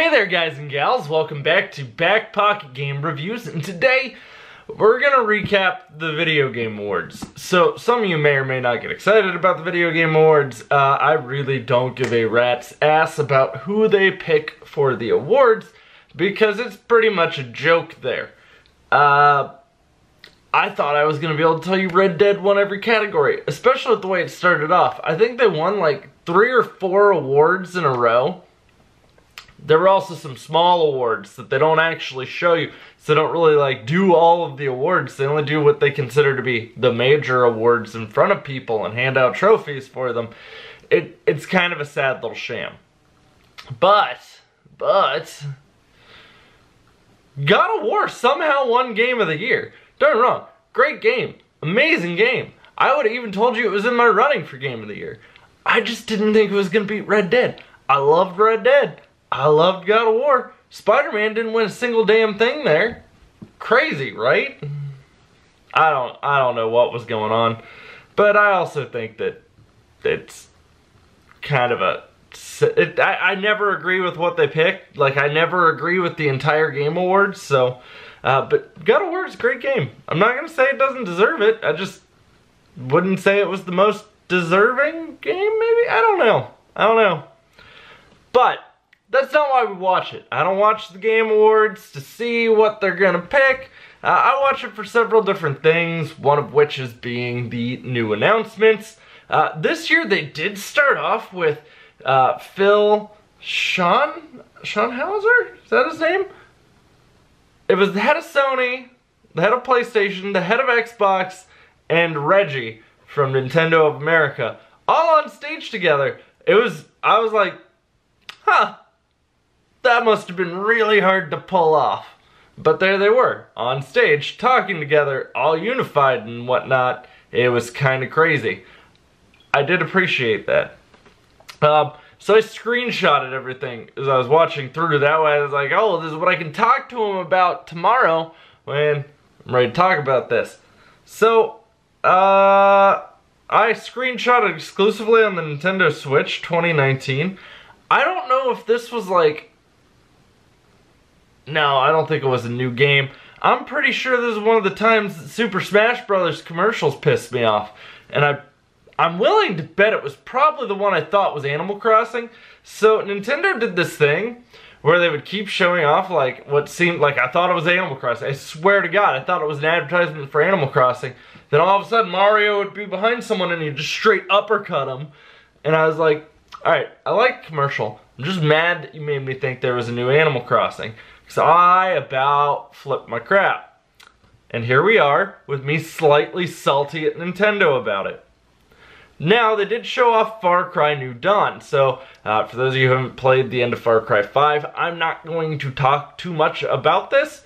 Hey there guys and gals, welcome back to BackPocketGameReviews, and today we're gonna recap the video game awards. So some of you may or may not get excited about the video game awards. I really don't give a rat's ass about who they pick for the awards because it's pretty much a joke there. I thought I was gonna be able to tell you Red Dead won every category, especially with the way it started off. I think they won like 3 or 4 awards in a row. There were also some small awards that they don't actually show you, so they don't really like do all of the awards. They only do what they consider to be the major awards in front of people and hand out trophies for them. It's kind of a sad little sham. But God of War somehow won Game of the Year. Don't get me wrong, great game, amazing game. I would have even told you it was in my running for Game of the Year. I just didn't think it was going to beat Red Dead. I loved Red Dead. I loved God of War. Spider-Man didn't win a single damn thing there. Crazy, right? I don't know what was going on, but I also think that it's kind of a... I never agree with what they picked. Like, I never agree with the entire Game Awards, so... but God of War is a great game. I'm not going to say it doesn't deserve it. I just wouldn't say it was the most deserving game, maybe? I don't know. But... that's not why we watch it. I don't watch the Game Awards to see what they're gonna pick. I watch it for several different things, one of which is being the new announcements. This year they did start off with Phil Schonhauser? Is that his name? It was the head of Sony, the head of PlayStation, the head of Xbox, and Reggie from Nintendo of America, all on stage together. I was like, huh. That must have been really hard to pull off. But there they were, on stage, talking together, all unified and whatnot. It was kind of crazy. I did appreciate that. So I screenshotted everything as I was watching through. That way I was like, oh, this is what I can talk to him about tomorrow when I'm ready to talk about this. So, I screenshotted exclusively on the Nintendo Switch 2019. I don't know if this was like... no, I don't think it was a new game. I'm pretty sure this is one of the times that Super Smash Bros. Commercials pissed me off. And I'm willing to bet it was probably the one I thought was Animal Crossing. So Nintendo did this thing where they would keep showing off like what seemed like I thought it was Animal Crossing. I swear to God, I thought it was an advertisement for Animal Crossing. Then all of a sudden Mario would be behind someone and he'd just straight uppercut him. And I was like, alright, I like commercial. I'm just mad that you made me think there was a new Animal Crossing. So I about flipped my crap. And here we are, with me slightly salty at Nintendo about it. Now, they did show off Far Cry New Dawn. So, for those of you who haven't played the end of Far Cry 5, I'm not going to talk too much about this,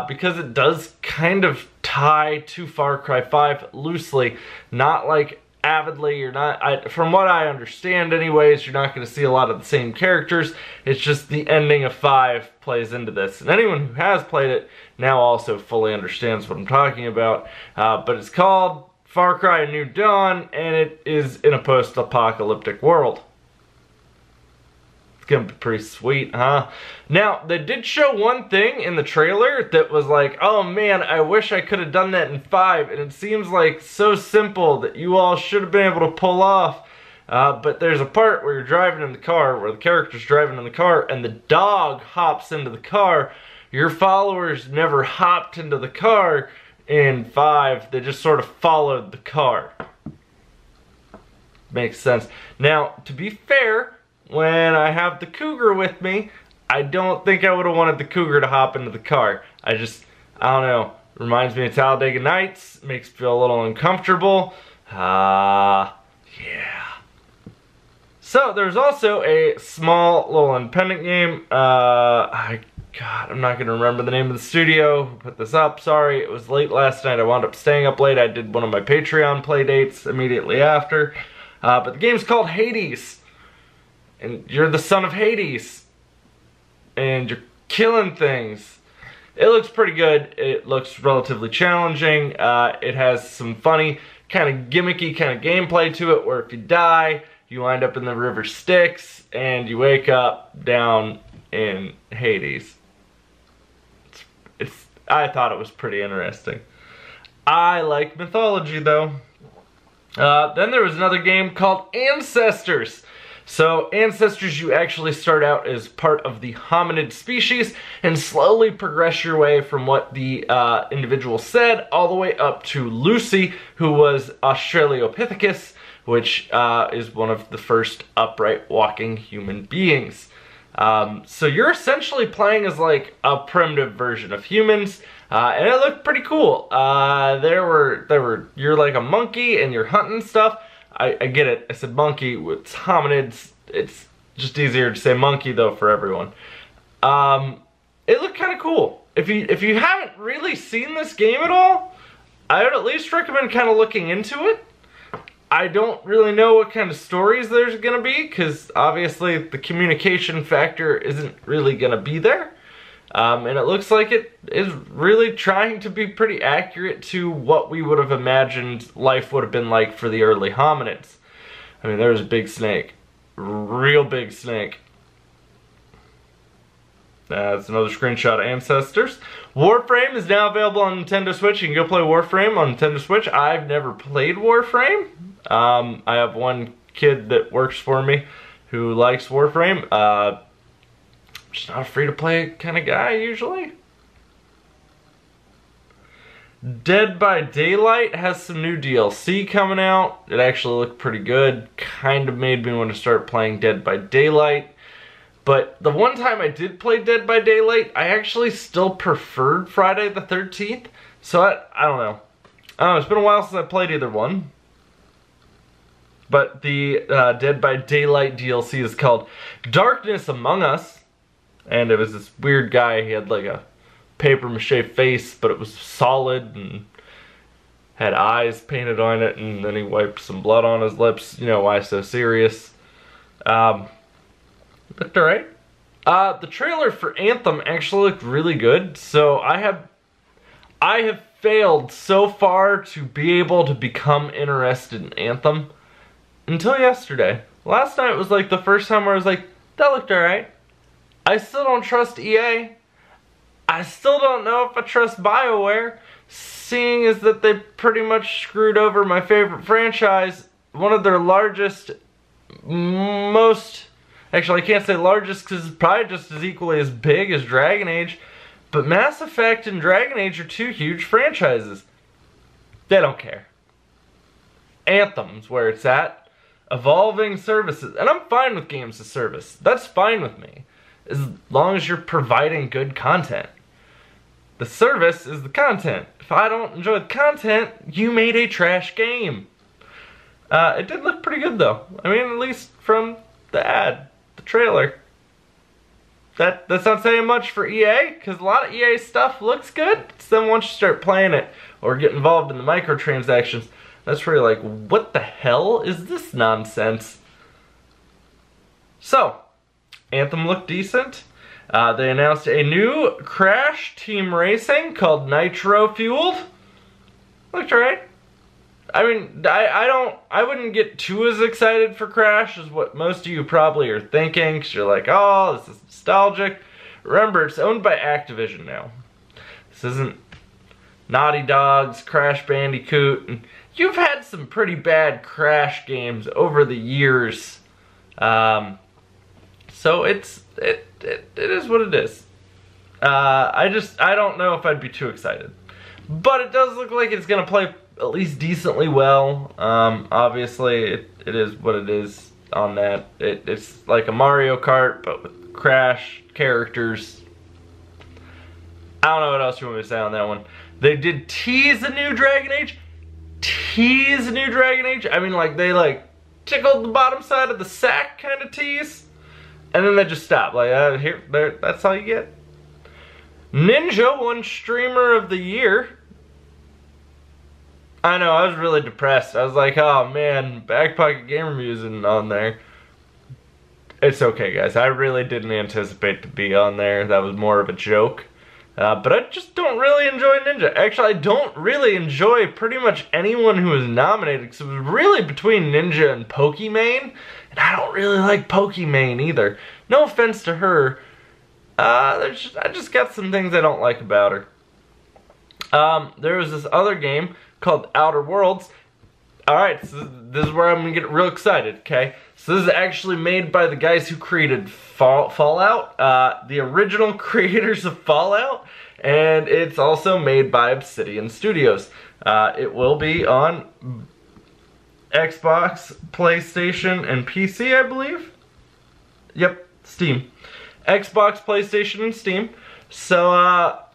because it does kind of tie to Far Cry 5 loosely. Not like avidly, you're not, from what I understand anyways, you're not going to see a lot of the same characters. It's just the ending of 5 plays into this. And anyone who has played it now also fully understands what I'm talking about. But it's called Far Cry New Dawn, and it is in a post-apocalyptic world. It's gonna be pretty sweet, huh? Now, they did show one thing in the trailer that was like, oh man, I wish I could have done that in 5, and it seems like so simple that you all should have been able to pull off. But there's a part where you're driving in the car, where the character's driving in the car, and the dog hops into the car. Your followers never hopped into the car in 5, they just sort of followed the car. Makes sense. Now, to be fair, when I have the cougar with me, I don't think I would have wanted the cougar to hop into the car. I don't know. Reminds me of Talladega Nights. Makes me feel a little uncomfortable. Yeah. So, there's also a small little independent game. God, I'm not going to remember the name of the studio who put this up. Sorry, it was late last night. I wound up staying up late. I did one of my Patreon play dates immediately after. But the game's called Hades. And you're the son of Hades. And you're killing things. It looks pretty good. It looks relatively challenging. It has some funny, kind of gimmicky kind of gameplay to it, where if you die, you wind up in the river Styx, and you wake up down in Hades. I thought it was pretty interesting. I like mythology though. Then there was another game called Ancestors. So Ancestors, you actually start out as part of the hominid species and slowly progress your way from what the individual said all the way up to Lucy, who was Australopithecus, which is one of the first upright walking human beings. So you're essentially playing as like a primitive version of humans, and it looked pretty cool. You're like a monkey and you're hunting stuff. I get it. I said monkey with hominids. It's just easier to say monkey though for everyone. It looked kind of cool. If you haven't really seen this game at all, I would at least recommend kind of looking into it. I don't really know what kind of stories there's gonna be, because obviously the communication factor isn't really gonna be there. And it looks like it is really trying to be pretty accurate to what we would have imagined life would have been like for the early hominids. I mean, there was a big snake. Real big snake. That's another screenshot of Ancestors. Warframe is now available on Nintendo Switch. You can go play Warframe on Nintendo Switch. I've never played Warframe. I have one kid that works for me who likes Warframe. Just not a free-to-play kind of guy, usually. Dead by Daylight has some new DLC coming out. It actually looked pretty good. Kind of made me want to start playing Dead by Daylight. But the one time I did play Dead by Daylight, I actually still preferred Friday the 13th. So I don't know. It's been a while since I played either one. But the Dead by Daylight DLC is called Darkness Among Us. And it was this weird guy. He had like a paper mache face, but it was solid and had eyes painted on it, and then he wiped some blood on his lips. You know, why so serious? Looked alright. The trailer for Anthem actually looked really good. So I have failed so far to be able to become interested in Anthem until yesterday. Last night was like the first time where I was like, that looked alright. I still don't trust EA. I still don't know if I trust BioWare, seeing as that they pretty much screwed over my favorite franchise, one of their largest, actually I can't say largest because it's probably just as equally as big as Dragon Age, but Mass Effect and Dragon Age are two huge franchises. They don't care. Anthem's where it's at. Evolving services, and I'm fine with games as service. That's fine with me, as long as you're providing good content. The service is the content. If I don't enjoy the content, you made a trash game. It did look pretty good though. I mean, at least from the ad, the trailer. That's not saying much for EA, because a lot of EA stuff looks good. It's then once you start playing it or get involved in the microtransactions, that's where you're like, what the hell is this nonsense? So, Anthem looked decent. They announced a new Crash team racing called Nitro Fueled. Looked alright. I mean, I wouldn't get too as excited for Crash as what most of you probably are thinking, because you're like, oh, this is nostalgic. Remember, it's owned by Activision now. This isn't Naughty Dog's Crash Bandicoot. And you've had some pretty bad Crash games over the years. So it is what it is. I don't know if I'd be too excited. But it does look like it's gonna play at least decently well. Obviously it is what it is on that. It's like a Mario Kart, but with Crash characters. I don't know what else you want me to say on that one. They did tease a new Dragon Age. Tease a new Dragon Age? I mean, like, they, like, tickled the bottom side of the sack kind of tease. And then they just stopped. Like, there, that's all you get. Ninja won Streamer of the Year. I know, I was really depressed. I was like, oh man, BackPocketGameReviews isn't on there. It's okay, guys. I really didn't anticipate to be on there. That was more of a joke. But I just don't really enjoy Ninja. Actually, I don't really enjoy pretty much anyone who was nominated, because it was really between Ninja and Pokimane, and I don't really like Pokimane either. No offense to her. I just got some things I don't like about her. There was this other game called Outer Worlds. Alright, so this is where I'm gonna get real excited, okay? So this is actually made by the guys who created Fallout, the original creators of Fallout, and it's also made by Obsidian Studios. It will be on Xbox, PlayStation, and PC, I believe. Yep, Steam. Xbox, PlayStation, and Steam. So,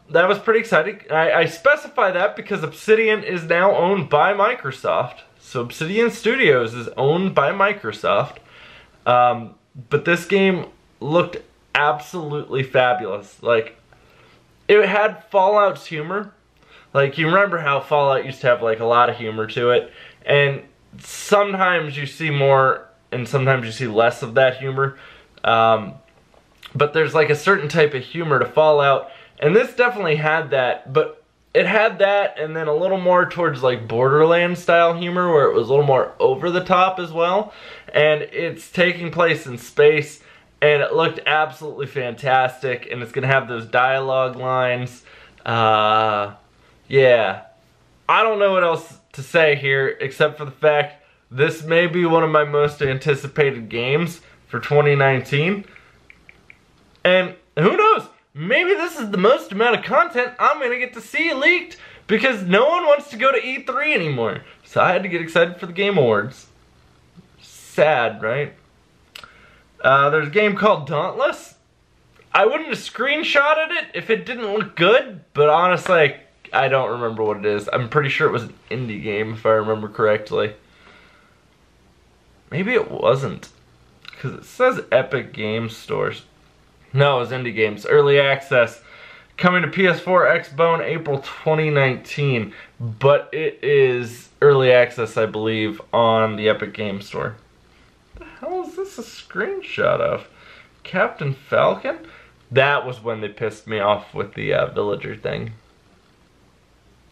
that was pretty exciting. I specify that because Obsidian is now owned by Microsoft. So Obsidian Studios is owned by Microsoft. But this game looked absolutely fabulous. Like, it had Fallout's humor. Like, you remember how Fallout used to have, like, a lot of humor to it. And sometimes you see more, and sometimes you see less of that humor. But there's, like, a certain type of humor to Fallout. And this definitely had that, but it had that and then a little more towards like Borderlands style humor where it was a little more over the top as well. And it's taking place in space and it looked absolutely fantastic, and it's gonna have those dialogue lines. Yeah. I don't know what else to say here except for the fact this may be one of my most anticipated games for 2019. And who knows? Maybe this is the most amount of content I'm going to get to see leaked because no one wants to go to E3 anymore. So I had to get excited for the Game Awards. Sad, right? There's a game called Dauntless. I wouldn't have screenshotted it if it didn't look good, but honestly, I don't remember what it is. I'm pretty sure it was an indie game if I remember correctly. Maybe it wasn't, because it says Epic Game Stores. No, it was indie games. Early access. Coming to PS4, Xbone, April 2019. But it is early access, I believe, on the Epic Game Store. What the hell is this a screenshot of? Captain Falcon? That was when they pissed me off with the villager thing.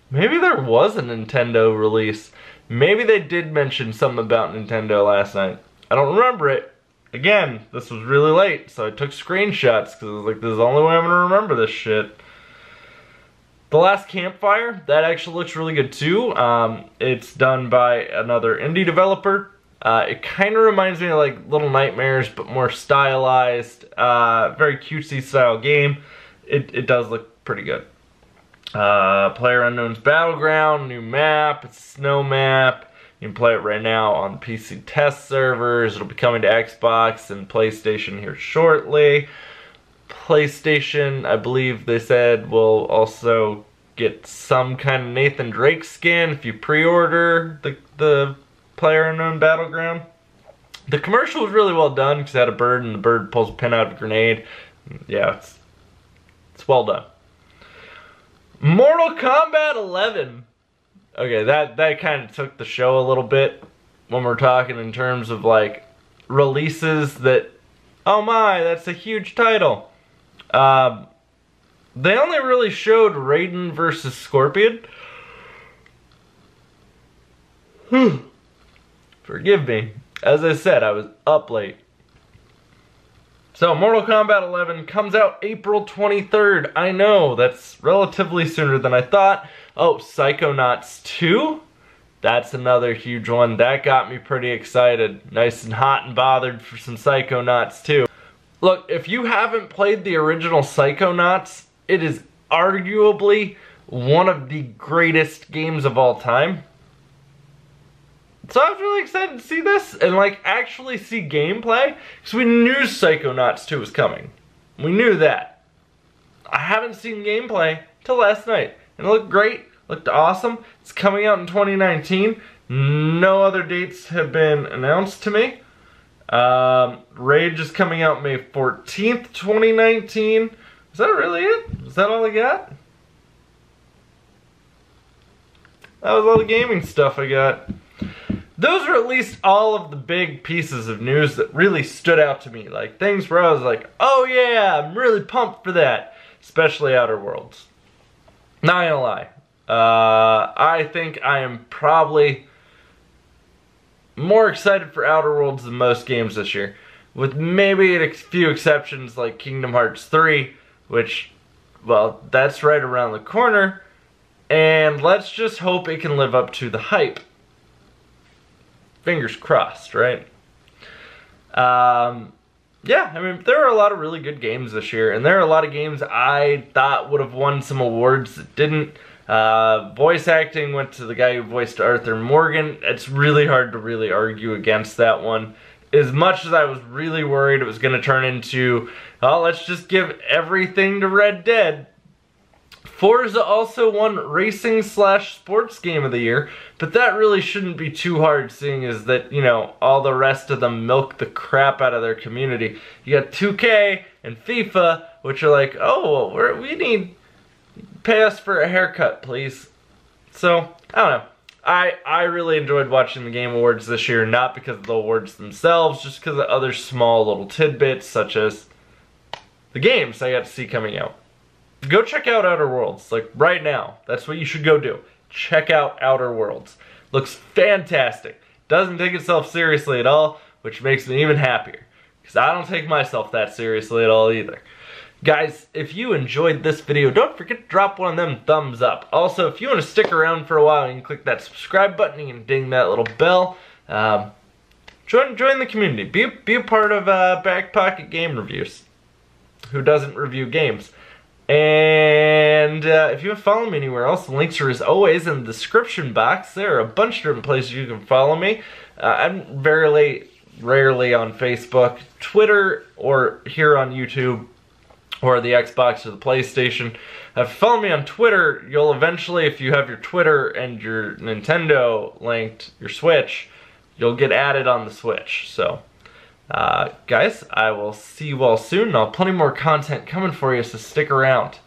Maybe there was a Nintendo release. Maybe they did mention something about Nintendo last night. I don't remember it. Again, this was really late, so I took screenshots because I was like, this is the only way I'm going to remember this shit. The Last Campfire, that actually looks really good too. It's done by another indie developer. It kind of reminds me of like Little Nightmares, but more stylized. Very cutesy style game. It does look pretty good. PlayerUnknown's Battleground, new map, it's a snow map. You can play it right now on PC test servers. It'll be coming to Xbox and PlayStation here shortly. PlayStation, I believe they said, will also get some kind of Nathan Drake skin if you pre-order the PlayerUnknown Battleground. The commercial was really well done because it had a bird and the bird pulls a pin out of a grenade. Yeah, it's well done. Mortal Kombat 11. Okay, that kind of took the show a little bit when we're talking in terms of like releases that, oh my, that's a huge title. They only really showed Raiden versus Scorpion. Forgive me. As I said, I was up late. So, Mortal Kombat 11 comes out April 23rd. I know, that's relatively sooner than I thought. Oh, Psychonauts 2? That's another huge one. That got me pretty excited. Nice and hot and bothered for some Psychonauts 2. Look, if you haven't played the original Psychonauts, it is arguably one of the greatest games of all time. So I was really excited to see this and like actually see gameplay because we knew Psychonauts 2 was coming. We knew that. I haven't seen gameplay till last night and it looked great, looked awesome. It's coming out in 2019. No other dates have been announced to me. Rage is coming out May 14th, 2019. Is that really it? Is that all I got? That was all the gaming stuff I got. Those are at least all of the big pieces of news that really stood out to me. Like things where I was like, oh yeah, I'm really pumped for that. Especially Outer Worlds. Not gonna lie. I think I am probably more excited for Outer Worlds than most games this year. with maybe a few exceptions like Kingdom Hearts 3, which, well, that's right around the corner, and let's just hope it can live up to the hype. Fingers crossed, right? Yeah, I mean, there are a lot of really good games this year, and there are a lot of games I thought would have won some awards that didn't. Voice acting went to the guy who voiced Arthur Morgan. It's really hard to really argue against that one. As much as I was really worried it was going to turn into, oh, let's just give everything to Red Dead. Forza also won Racing / Sports Game of the Year, but that really shouldn't be too hard, seeing as that, you know, all the rest of them milk the crap out of their community. You got 2K and FIFA, which are like, oh, well, we need, pay us for a haircut, please. So, I don't know. I really enjoyed watching the Game Awards this year, not because of the awards themselves, just because of other small little tidbits, such as the games I got to see coming out. Go check out Outer Worlds, like right now. That's what you should go do. Check out Outer Worlds. Looks fantastic. Doesn't take itself seriously at all, which makes me even happier. Because I don't take myself that seriously at all either. Guys, if you enjoyed this video, don't forget to drop one of them thumbs up. Also, if you want to stick around for a while, you can click that subscribe button, you can ding that little bell. Join the community. Be a part of BackPocketGameReviews. Who doesn't review games? And if you want to follow me anywhere else, the links are as always in the description box. There are a bunch of different places you can follow me. I'm rarely on Facebook, Twitter, or here on YouTube, or the Xbox or the PlayStation. If you follow me on Twitter, you'll eventually, if you have your Twitter and your Nintendo linked, your Switch, you'll get added on the Switch. So, guys, I will see you all soon. I'll have plenty more content coming for you, so stick around.